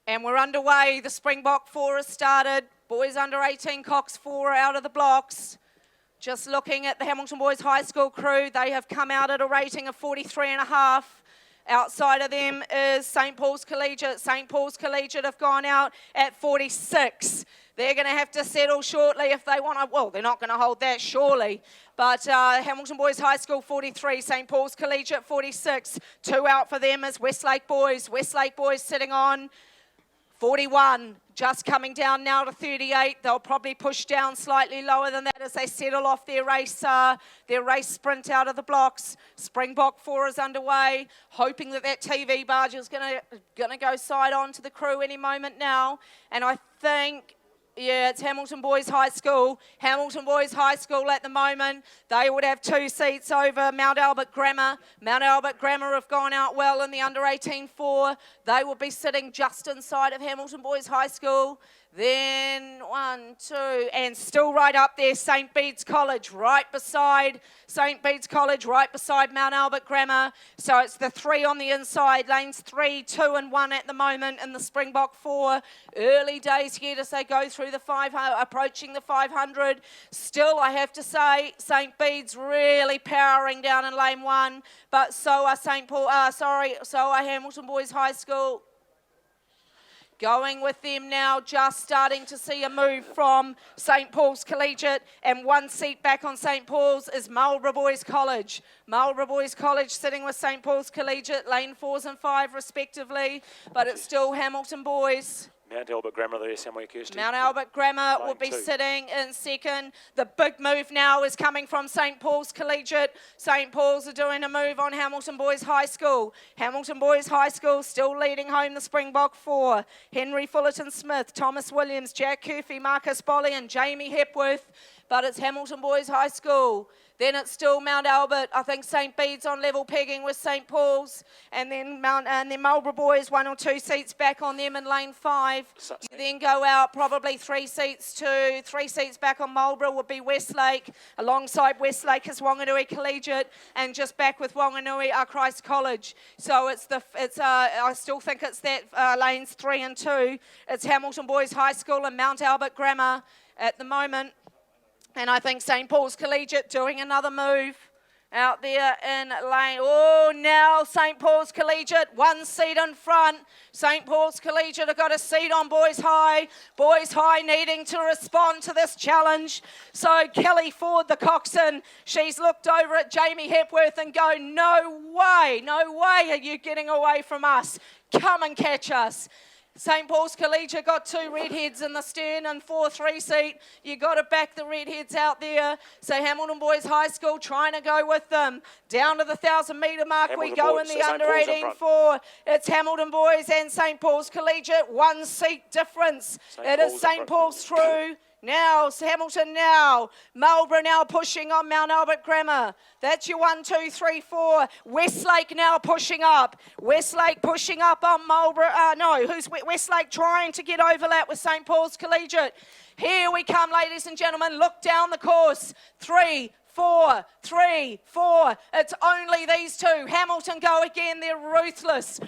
And we're underway. The Springbok 4 has started. Boys under 18, Coxed 4 out of the blocks. Just looking at the Hamilton Boys High School crew, they have come out at a rating of 43.5. Outside of them is St. Paul's Collegiate. St. Paul's Collegiate have gone out at 46. They're going to have to settle shortly if they want to. Well, they're not going to hold that surely. But Hamilton Boys High School 43, St. Paul's Collegiate 46. 2 out for them is Westlake Boys. Westlake Boys sitting on 41, just coming down now to 38. They'll probably push down slightly lower than that as they settle off their race sprint out of the blocks. Springbok 4 is underway, hoping that TV barge is gonna go side on to the crew any moment now. And I think, yeah, it's Hamilton Boys High School. Hamilton Boys High School at the moment. They would have 2 seats over Mount Albert Grammar. Mount Albert Grammar have gone out well in the under-18 4. They will be sitting just inside of Hamilton Boys High School. Then 1, 2, and still right up there, St. Bede's College, right beside St. Bede's College, right beside Mount Albert Grammar. So it's the 3 on the inside, lanes 3, 2 and 1 at the moment in the Springbok 4. Early days yet as they go through the 500, approaching the 500. Still, I have to say, St. Bede's really powering down in lane 1, but so are so are Hamilton Boys High School. Going with them now, just starting to see a move from St. Paul's Collegiate, and 1 seat back on St. Paul's is Marlborough Boys College. Marlborough Boys College sitting with St. Paul's Collegiate, lane 4s and 5 respectively, but it's still Hamilton Boys. Mount Albert Grammar there somewhere, Kirsty. Mount Albert Grammar will be sitting in second. The big move now is coming from St. Paul's Collegiate. St. Paul's are doing a move on Hamilton Boys High School. Hamilton Boys High School still leading home the Springbok 4. Henry Fullerton Smith, Thomas Williams, Jack Curfey, Marcus Bolly and Jamie Hepworth. But it's Hamilton Boys High School. Then it's still Mount Albert. I think St. Bede's on level pegging with St. Paul's. And then Marlborough Boys, 1 or 2 seats back on them in lane 5. You then go out probably 3 seats back on Marlborough would be Westlake. Alongside Westlake is Wanganui Collegiate. And just back with Wanganui are Christ College. So I still think it's that lanes 3 and 2. It's Hamilton Boys High School and Mount Albert Grammar at the moment. And I think St. Paul's Collegiate doing another move out there in lane. Oh, now St. Paul's Collegiate, 1 seat in front. St. Paul's Collegiate have got a seat on Boys High. Boys High needing to respond to this challenge. So Kelly Ford, the coxswain, she's looked over at Jamie Hepworth and go, no way are you getting away from us. Come and catch us. St. Paul's Collegiate got 2 redheads in the stern and 4 3-seat. You got to back the redheads out there. So Hamilton Boys High School trying to go with them. Down to the 1,000-metre mark Hamilton we go Boys, in the so under-18 4. It's Hamilton Boys and St. Paul's Collegiate. 1 seat difference. It is St. Paul's through. Now, Hamilton now. Marlborough now pushing on Mount Albert Grammar. That's your 1, 2, 3, 4. Westlake now pushing up. Westlake pushing up on Marlborough. Who's Westlake trying to get overlap with St. Paul's Collegiate. Here we come, ladies and gentlemen. Look down the course. 3, 4, 3, 4. It's only these 2. Hamilton go again. They're ruthless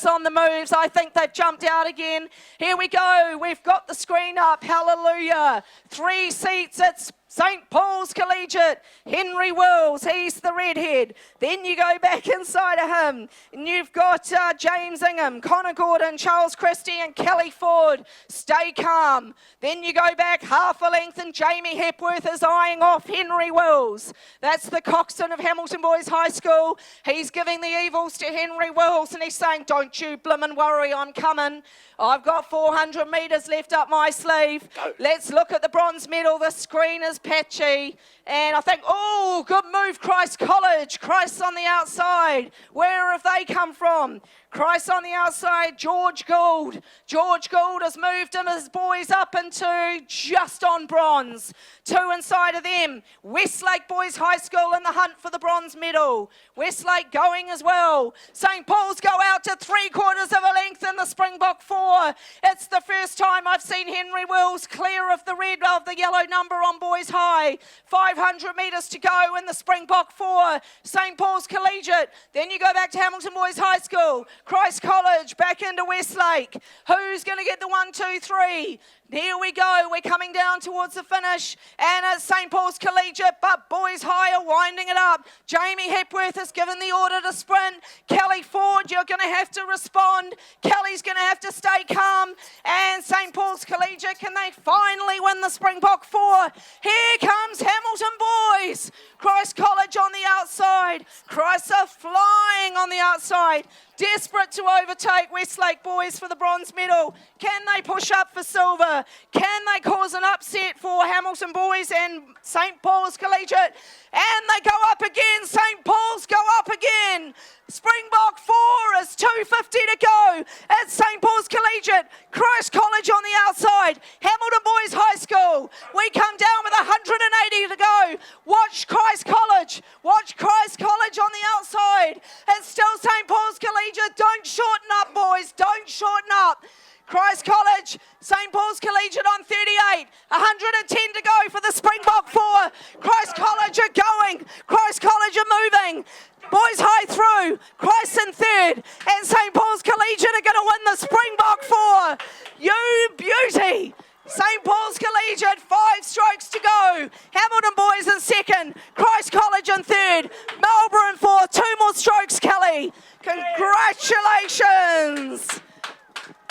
on the moves. I think they've jumped out again. Here we go. We've got the screen up. Hallelujah. 3 seats. It's St. Paul's Collegiate, Henry Wills, he's the redhead. Then you go back inside of him, and you've got James Ingham, Connor Gordon, Charles Christie, and Kelly Ford. Stay calm. Then you go back half a length, and Jamie Hepworth is eyeing off Henry Wills. That's the coxswain of Hamilton Boys High School. He's giving the evils to Henry Wills, and he's saying, don't you blimmin' worry, I'm coming. I've got 400 metres left up my sleeve. Go. Let's look at the bronze medal. The screen is patchy. And I think, oh, good move, Christ College. Christ on the outside. Where have they come from? Christ on the outside, George Gould. George Gould has moved him, his boys up into just on bronze. 2 inside of them. Westlake Boys High School in the hunt for the bronze medal. Westlake going as well. St. Paul's go out to 3/4 of a length in the Springbok 4. It's the first time I've seen Henry Wills clear of the red of the yellow number on Boys High. 500 metres to go in the Springbok 4. St. Paul's Collegiate. Then you go back to Hamilton Boys High School. Christ College back into Westlake. Who's going to get the 1, 2, 3? Here we go. We're coming down towards the finish. And it's St. Paul's Collegiate, but Boys High are winding it up. Jamie Hepworth has given the order to sprint. Kelly Ford, you're going to have to respond. Kelly's going to have to stay calm. And St. Paul's Collegiate, can they finally win the Springbok 4? Here comes Hamilton Boys. Christ College on the outside. Christ are flying on the outside. Desperate to overtake Westlake Boys for the bronze medal. Can they push up for silver? Can they cause an upset for Hamilton Boys and St. Paul's Collegiate? And they go up again. St. Paul's go up again. Springbok 4 is 2:50 to go at St. Paul's Collegiate. Christ College on the outside. Hamilton Boys High School. We come down with 180 to go. Watch Christ College. Watch Christ College on the outside. It's still St. Paul's Collegiate. Don't shorten up, boys. Don't shorten up. Christ College, St. Paul's Collegiate on 38. 110 to go for the Springbok 4. Christ College are going. Christ College are moving. Boys High through. Christ in third. And St. Paul's Collegiate are going to win the Springbok 4. You beauty. St. Paul's Collegiate, 5 strokes to go. Hamilton Boys in second. Christ College in third. Marlborough in fourth. 2 more strokes, Kelly. Congratulations.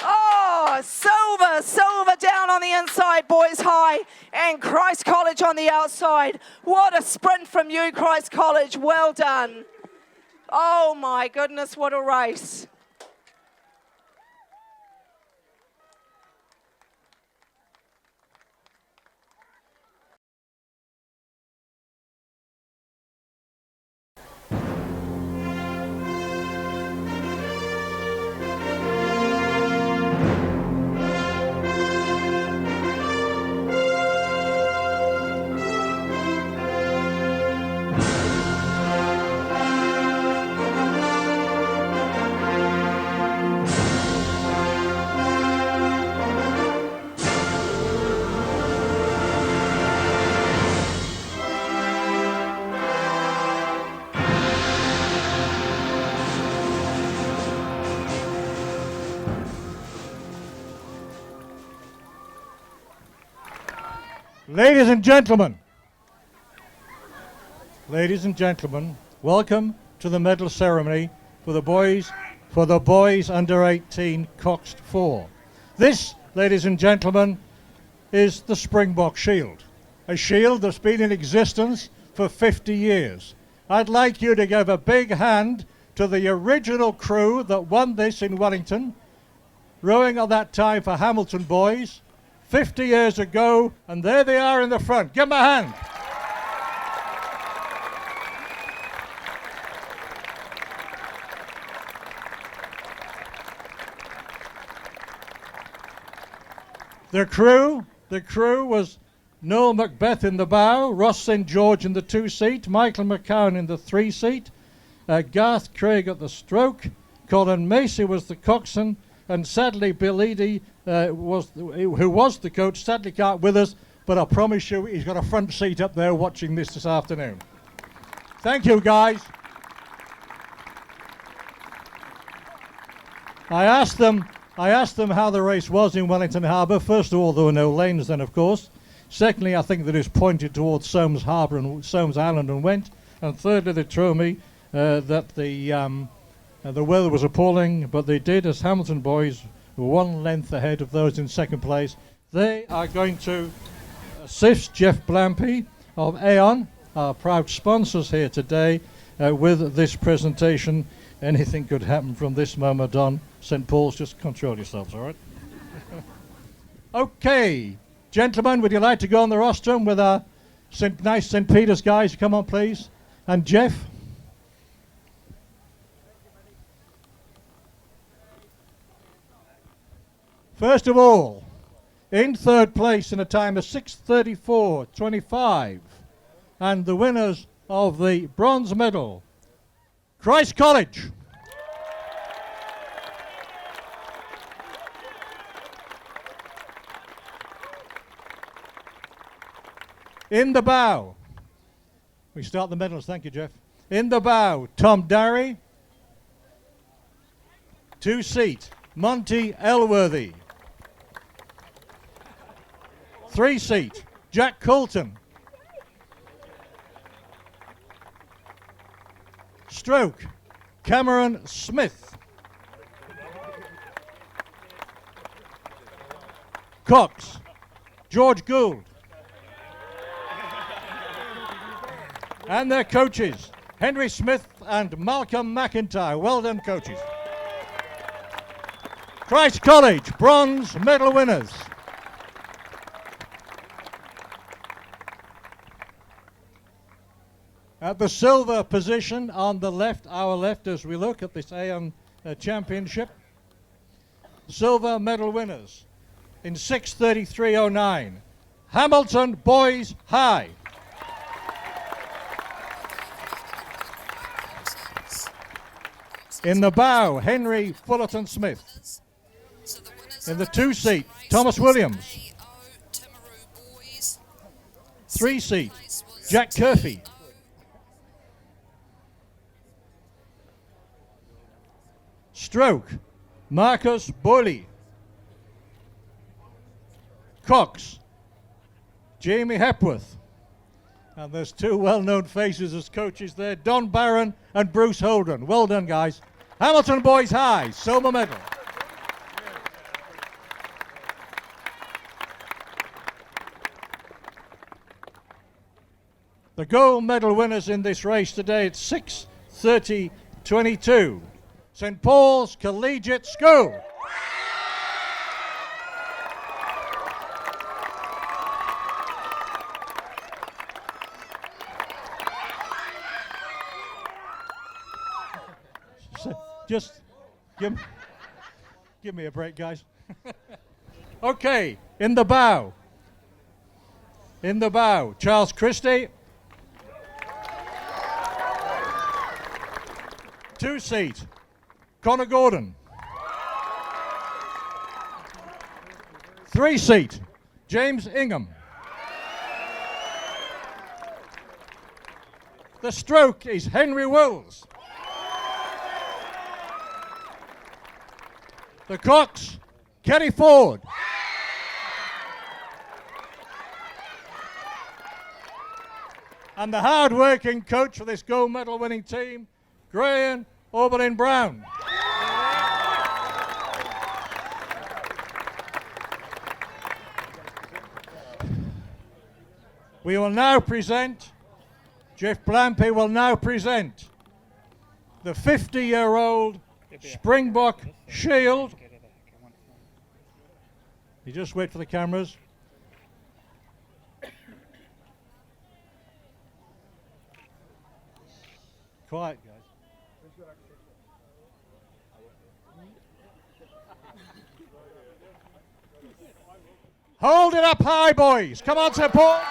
Oh, silver down on the inside, Boys High, and Christ College on the outside. What a sprint from you, Christ College. Well done. Oh my goodness, what a race. Ladies and gentlemen, welcome to the medal ceremony for the boys under 18 Coxed 4. This, ladies and gentlemen, is the Springbok Shield, a shield that's been in existence for 50 years. I'd like you to give a big hand to the original crew that won this in Wellington, rowing at that time for Hamilton Boys 50 years ago, and there they are in the front. Give them a hand. The crew was Noel Macbeth in the bow, Ross St. George in the 2-seat, Michael McCowan in the 3-seat, Garth Craig at the stroke, Colin Macy was the coxswain, and sadly Bill Eady, who was the coach, sadly can't with us, but I promise you he's got a front seat up there watching this afternoon. Thank you, guys. I asked them how the race was in Wellington Harbour. First of all, there were no lanes then, of course. Secondly, I think they just pointed towards Soames Harbour and Soames Island and went. And thirdly, they told me that the weather was appalling, but they did, as Hamilton Boys were 1 length ahead of those in second place. They are going to assist Jeff Blampy of Aon, our proud sponsors here today, with this presentation. Anything could happen from this moment on. St. Paul's, just control yourselves, all right? Okay, gentlemen, would you like to go on the rostrum with our nice St. Peter's guys? Come on, please. And Jeff. First of all, in third place in a time of 6:34.25, and the winners of the bronze medal, Christ College. In the bow. We start the medals. Thank you, Jeff. In the bow, Tom Darry. 2 seat, Monty Elworthy. 3 seat, Jack Coulton. Stroke, Cameron Smith. Cox, George Gould. And their coaches, Henry Smith and Malcolm McIntyre. Well done, coaches. Christ College, bronze medal winners. At the silver position on the left, our left, as we look at this AON Championship, silver medal winners in 6:33.09, Hamilton Boys High. In the bow, Henry Fullerton Smith. In the 2 seat, Thomas Williams. 3 seat, Jack Curfey. Stroke, Marcus Boyle. Cox, Jamie Hepworth. And there's 2 well-known faces as coaches there, Don Barron and Bruce Holden. Well done, guys. Hamilton Boys High, silver medal. The gold medal winners in this race today at 6:30.22, St. Paul's Collegiate School. Just give me a break, guys. Okay, in the bow. In the bow, Charles Christie. 2 seat, Connor Gordon. 3 seat, James Ingham. The stroke is Henry Wills. The Cox, Kenny Ford. And the hard-working coach for this gold medal winning team, Graham Oberlin Brown. We will now present, Jeff Blampy will now present the 50-year-old Springbok Shield. You just wait for the cameras. Quiet, guys. Hold it up high, boys. Come on, support.